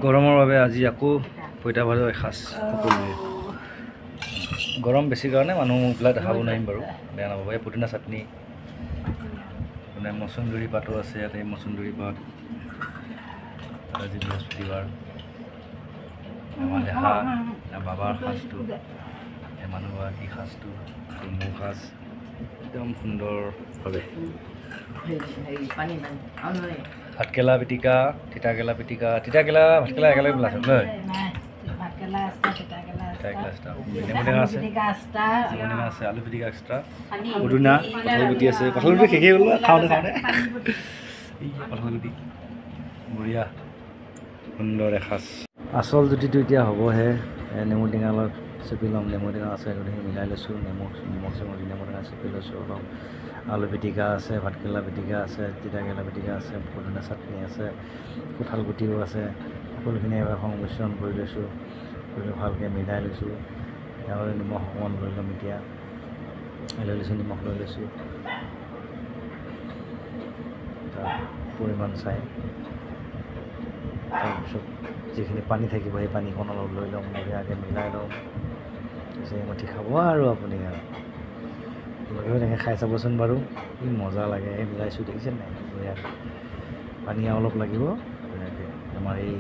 গৰমৰ বাবে আজি আকৌ পইতা ভাতৰ এসাঁজ সকলোৱে। গৰম বেছি কাৰণে মানুহ এইবিলাক দেখাব নোৱাৰিম বাৰু, বেয়া নাপাব। এই পুদিনা চাটনি, মানে মচুন্দৰী পাতো আছে ইয়াতে, মচুন্দৰী পাত। আজি বৃহস্পতিবাৰ, আমাৰ দেহা বাবাৰ সাঁজটো, এই মানুহগৰাকীৰ সাঁজটো, মোৰ সাঁজ একদম সুন্দৰভাৱে। ভাতকেৰেলা পিটিকা, তিতাকেৰেলা পিটিকা, তিতাকেৰেলা ভাতকেৰেলা একেলগে পেলাইছে নহয়? নেমুটেঙা আছে, নেমুটেঙা আছে, আলু পিটিকা এক্সট্ৰা, পুদিনা, কঁঠাল গুটি আছে। কঁঠাল গুটি শেষেই হ'ল খাওঁতে খাওঁতে। কঁঠাল গুটি বঢ়িয়া, সুন্দৰ এসাঁজ। আচল জুতিটো এতিয়া হ'বহে। নেমু টেঙা অলপ চেপি ল'ম, নেমু টেঙা আছে গোটেইখিনি মিলাই লৈছোঁ, নিমখ চেমখ দি নেমু টেঙা চেপি লৈছোঁ অলপ। আলু পিটিকা আছে, ভাতকেৰেলা পিটিকা আছে, তিতাকেৰেলা পিটিকা আছে, পুদিনা চাটনি আছে, কঁঠাল গুটিও আছে। সকলোখিনি এবাৰ সংমিশ্ৰণ কৰি লৈছোঁ, কৰি ভালকৈ মিলাই লৈছোঁ। ইয়াৰ নিমখ অকণমান লৈ ল'ম এতিয়া, লৈ লৈছোঁ, নিমখ লৈ লৈছোঁ তাৰ পৰিমাণ চাই। তাৰপিছত যিখিনি পানী থাকিব সেই পানীকণ অলপ লৈ ল'ম, বঢ়িয়াকৈ মিলাই ল'ম। পিছে এমুঠি খাব আৰু আপুনি আৰু লগেও তেনেকৈ খাই চাবচোন বাৰু, কি মজা লাগে। এই মিলাইছোঁ দেখিছে নাই বঢ়িয়াকৈ। পানী অলপ লাগিব বঢ়িয়াকৈ। আমাৰ এই